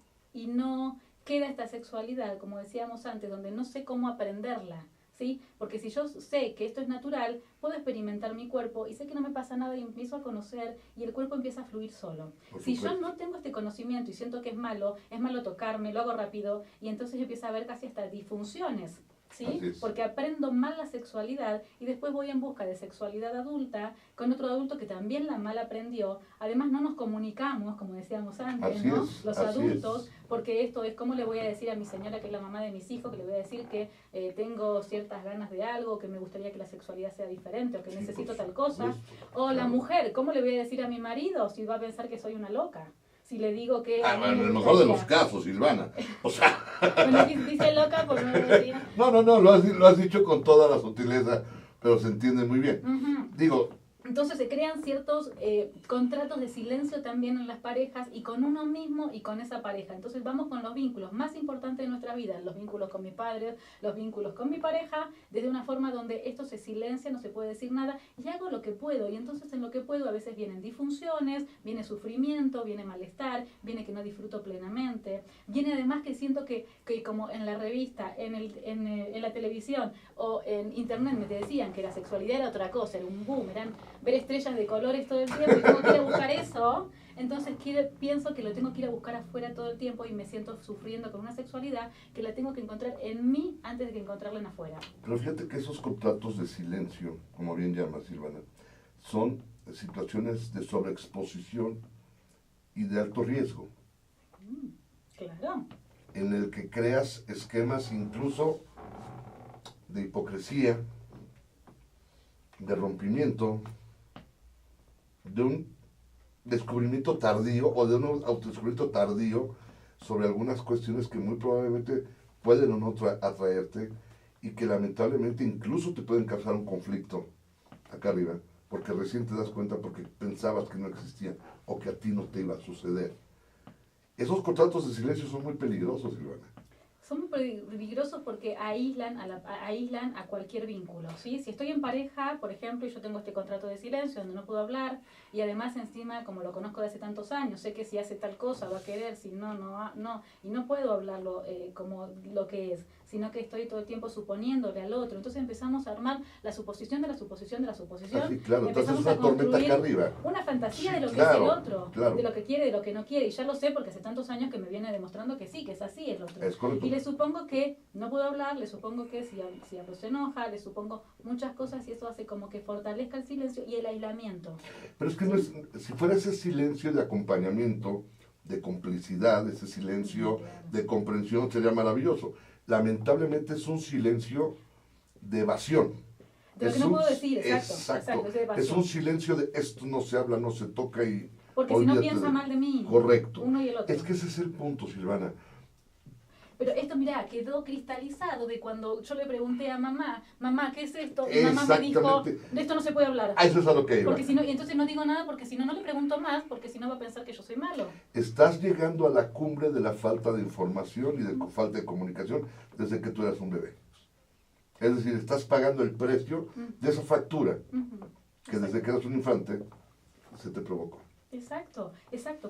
no queda esta sexualidad, como decíamos antes, donde no sé cómo aprenderla, ¿sí? Porque si yo sé que esto es natural, puedo experimentar mi cuerpo y sé que no me pasa nada y empiezo a conocer y el cuerpo empieza a fluir solo. Si yo no tengo este conocimiento y siento que es malo tocarme, lo hago rápido y entonces empieza a haber casi hasta disfunciones ¿sí? Así es. Porque aprendo mal la sexualidad y después voy en busca de sexualidad adulta con otro adulto que también la mal aprendió. Además no nos comunicamos, como decíamos antes, Así ¿no? es, Los así adultos, es. porque esto es como le voy a decir a mi señora, que es la mamá de mis hijos, que le voy a decir que tengo ciertas ganas de algo, que me gustaría que la sexualidad sea diferente o que Sí, necesito por tal cosa. supuesto, O la claro. mujer, ¿cómo le voy a decir a mi marido si va a pensar que soy una loca? Si le digo que... a mí Bueno, en me el mejor de gustaría- los casos, Silvana. O sea, Bueno, dice loca por no decir... no, lo has dicho con toda la sutileza, pero se entiende muy bien. Ujú. Digo, Entonces se crean ciertos contratos de silencio también en las parejas y con uno mismo y con esa pareja. Entonces vamos con los vínculos más importantes de nuestra vida, los vínculos con mis padres, los vínculos con mi pareja, desde una forma donde esto se silencia, no se puede decir nada y hago lo que puedo. Y entonces en lo que puedo a veces vienen disfunciones, viene sufrimiento, viene malestar, viene que no disfruto plenamente, viene además que siento que como en la revista, en la televisión o en internet me decían que la sexualidad era otra cosa, era un boom, eran ver estrellas de colores todo el tiempo y tengo que ir a buscar eso, entonces pienso que lo tengo que ir a buscar afuera todo el tiempo y me siento sufriendo con una sexualidad que la tengo que encontrar en mí antes de que encontrarla en afuera. pero fíjate que esos contratos de silencio, como bien llamas, Silvana, son situaciones de sobreexposición y de alto riesgo, Claro. en el que creas esquemas incluso de hipocresía, de rompimiento, de un descubrimiento tardío o de un autodescubrimiento tardío sobre algunas cuestiones que muy probablemente pueden o no atraerte y que lamentablemente incluso te pueden causar un conflicto acá arriba, porque recién te das cuenta porque pensabas que no existía o que a ti no te iba a suceder. Esos contratos de silencio son muy peligrosos, Silvana. Son muy peligrosos porque aíslan a cualquier vínculo, ¿sí? Si estoy en pareja, por ejemplo, y yo tengo este contrato de silencio donde no puedo hablar, y además encima, como lo conozco de hace tantos años, sé que si hace tal cosa va a querer, si no, no, y no puedo hablarlo como lo que es, sino que estoy todo el tiempo suponiéndole al otro. Entonces empezamos a armar la suposición de la suposición de la suposición. Así, claro, entonces Empezamos es una a tormenta construir acá arriba. una fantasía Sí, de lo que claro, es el otro, claro. de lo que quiere, de lo que no quiere, y ya lo sé porque hace tantos años que me viene demostrando que sí, que es así el otro. Es correcto. Y le supongo que no puedo hablar, le supongo que si algo se enoja, le supongo muchas cosas y eso hace como que fortalezca el silencio y el aislamiento. Pero es que no es, si fuera ese silencio de acompañamiento, de complicidad, ese silencio de comprensión sería maravilloso. Lamentablemente es un silencio de evasión. De lo que no puedo decir, exacto, es de evasión. Es un silencio de esto no se habla, no se toca y... Porque si no olvídate piensa de- mal de mí. Correcto. Uno y el otro. Es que ese es el punto, Silvana. Pero esto, mirá, quedó cristalizado de cuando yo le pregunté a mamá, ¿qué es esto? Y mamá me dijo, Exactamente. de esto no se puede hablar. A eso es a lo que iba. Porque si no, y entonces no digo nada porque si no, no le pregunto más, porque si no va a pensar que yo soy malo. Estás llegando a la cumbre de la falta de información y de falta de comunicación desde que tú eras un bebé. Es decir, estás pagando el precio de esa factura Ujú. que desde que eras un infante se te provocó. Exacto,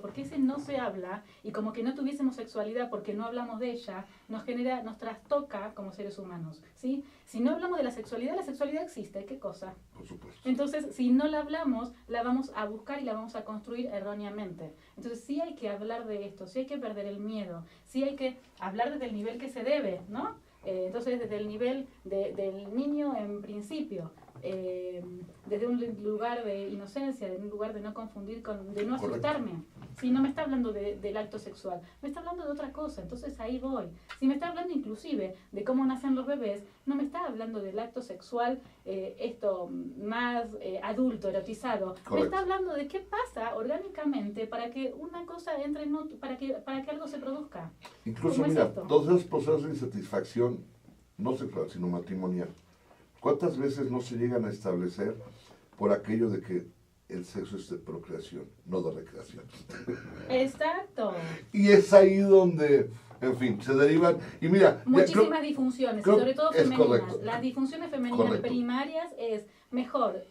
porque ese no se habla y como que no tuviésemos sexualidad porque no hablamos de ella, nos trastoca como seres humanos, ¿sí? Si no hablamos de la sexualidad existe, ¿qué cosa? Por supuesto. Entonces, si no la hablamos, la vamos a buscar y la vamos a construir erróneamente. Entonces, sí hay que hablar de esto, sí hay que perder el miedo, sí hay que hablar desde el nivel que se debe, ¿no? Entonces, desde el nivel del niño en principio, desde un lugar de inocencia, de un lugar de no confundir, de no Correcto. asustarme. Si no me está hablando del acto sexual, me está hablando de otra cosa, entonces ahí voy. Si me está hablando inclusive de cómo nacen los bebés, no me está hablando del acto sexual, esto más adulto, erotizado. Me Correcto. está hablando de qué pasa orgánicamente para que una cosa entre en otro, para que algo se produzca. Incluso, ¿Cómo es mira, esto? todos esos procesos de insatisfacción, no sexual, sino matrimonial, ¿cuántas veces no se llegan a establecer por aquello de que el sexo es de procreación, no de recreación? Exacto. Y es ahí donde, en fin, se derivan. Y mira, ya Muchísimas disfunciones, creo- sobre todo es femeninas. correcto. Las disfunciones femeninas Correcto. primarias es mejor,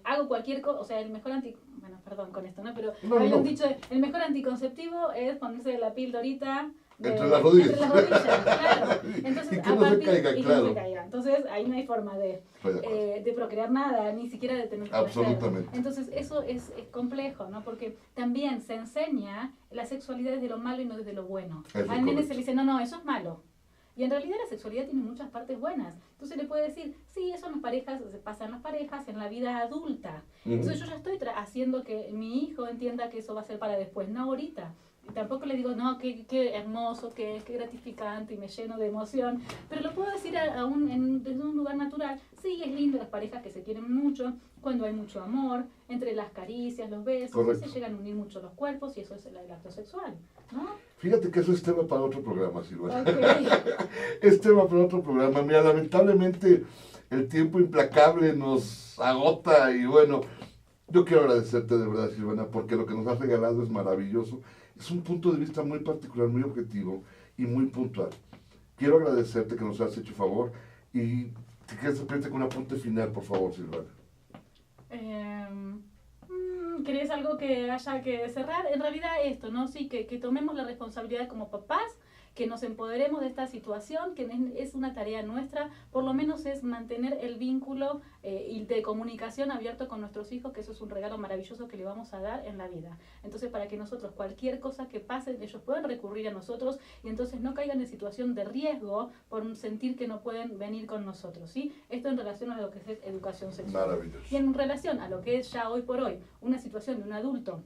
hago cualquier cosa, o sea, el mejor bueno, perdón con esto, ¿no? Pero No, habían no. dicho, el mejor anticonceptivo es ponerse la pildorita Entre las rodillas. Entre las rodillas, claro. Entonces, Y que no se caiga, y que claro. no se caiga. Entonces, ahí no hay forma Estoy de acuerdo. de procrear nada, ni siquiera de tener placer. Absolutamente. Entonces, eso es complejo, ¿no? Porque también se enseña la sexualidad desde lo malo y no desde lo bueno. Eso es Al nene correcto. se le dice, no, eso es malo. Y en realidad la sexualidad tiene muchas partes buenas. Entonces le puede decir, sí, eso en las parejas, se pasa en las parejas, en la vida adulta. Entonces yo ya estoy haciendo que mi hijo entienda que eso va a ser para después, no ahorita. Y tampoco le digo, no, qué hermoso, qué gratificante y me lleno de emoción. Pero lo puedo decir desde un lugar natural. Sí, es lindo las parejas que se quieren mucho, cuando hay mucho amor, entre las caricias, los besos, se llegan a unir mucho los cuerpos y eso es el acto sexual, ¿no? Fíjate que eso es tema para otro programa, Silvana. Okay. Es tema para otro programa. Mira, lamentablemente el tiempo implacable nos agota y bueno, yo quiero agradecerte de verdad, Silvana, porque lo que nos has regalado es maravilloso. Es un punto de vista muy particular, muy objetivo y muy puntual. Quiero agradecerte que nos has hecho favor y te quieres despedirte con un apunte final, por favor, Silvana. ¿Querés algo que haya que cerrar? En realidad esto, ¿no? Sí, que tomemos la responsabilidad como papás, que nos empoderemos de esta situación, que es una tarea nuestra, por lo menos es mantener el vínculo y de comunicación abierto con nuestros hijos, que eso es un regalo maravilloso que le vamos a dar en la vida. Entonces, para que nosotros, cualquier cosa que pase, ellos puedan recurrir a nosotros y entonces no caigan en situación de riesgo por sentir que no pueden venir con nosotros, ¿sí? Esto en relación a lo que es educación sexual. Maravilloso. Y en relación a lo que es ya hoy por hoy una situación de un adulto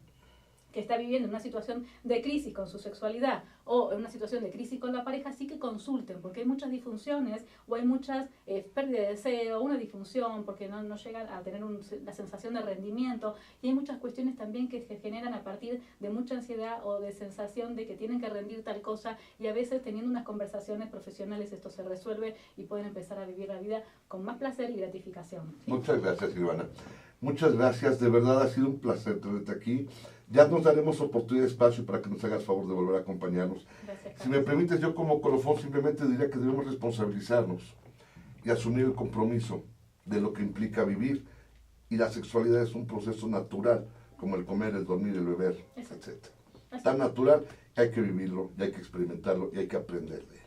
que está viviendo una situación de crisis con su sexualidad o en una situación de crisis con la pareja, sí que consulten, porque hay muchas disfunciones o hay muchas pérdidas de deseo, una disfunción, porque no llegan a tener la sensación de rendimiento, y hay muchas cuestiones también que se generan a partir de mucha ansiedad o de sensación de que tienen que rendir tal cosa, y a veces teniendo unas conversaciones profesionales esto se resuelve y pueden empezar a vivir la vida con más placer y gratificación, ¿sí? Muchas gracias, Silvana. Muchas gracias, de verdad ha sido un placer tenerte aquí. Ya nos daremos oportunidad de espacio para que nos hagas favor de volver a acompañarnos. Gracias, si me permites, yo como colofón simplemente diría que debemos responsabilizarnos y asumir el compromiso de lo que implica vivir. Y la sexualidad es un proceso natural, como el comer, el dormir, el beber, etc. Tan natural que hay que vivirlo, y hay que experimentarlo, y hay que aprender de él.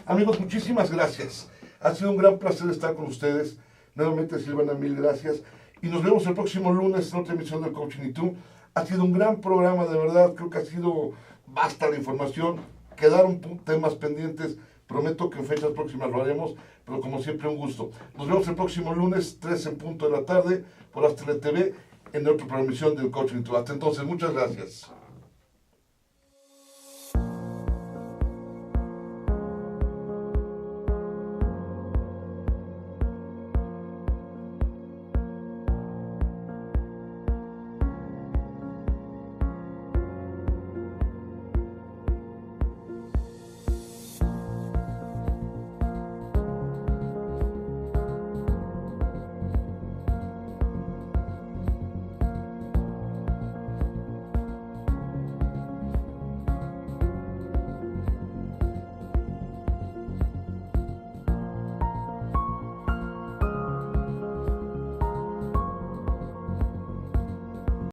Amigos, muchísimas gracias. Ha sido un gran placer estar con ustedes. Nuevamente, Silvana, mil gracias. Y nos vemos el próximo lunes en otra emisión del Coaching y Tú. Ha sido un gran programa, de verdad. Creo que ha sido basta la información. Quedaron temas pendientes. Prometo que en fechas próximas lo haremos. Pero como siempre, un gusto. Nos vemos el próximo lunes, 3 en punto de la tarde, por Astral TV, en otra programación del Coaching y Tú. Hasta entonces, muchas gracias.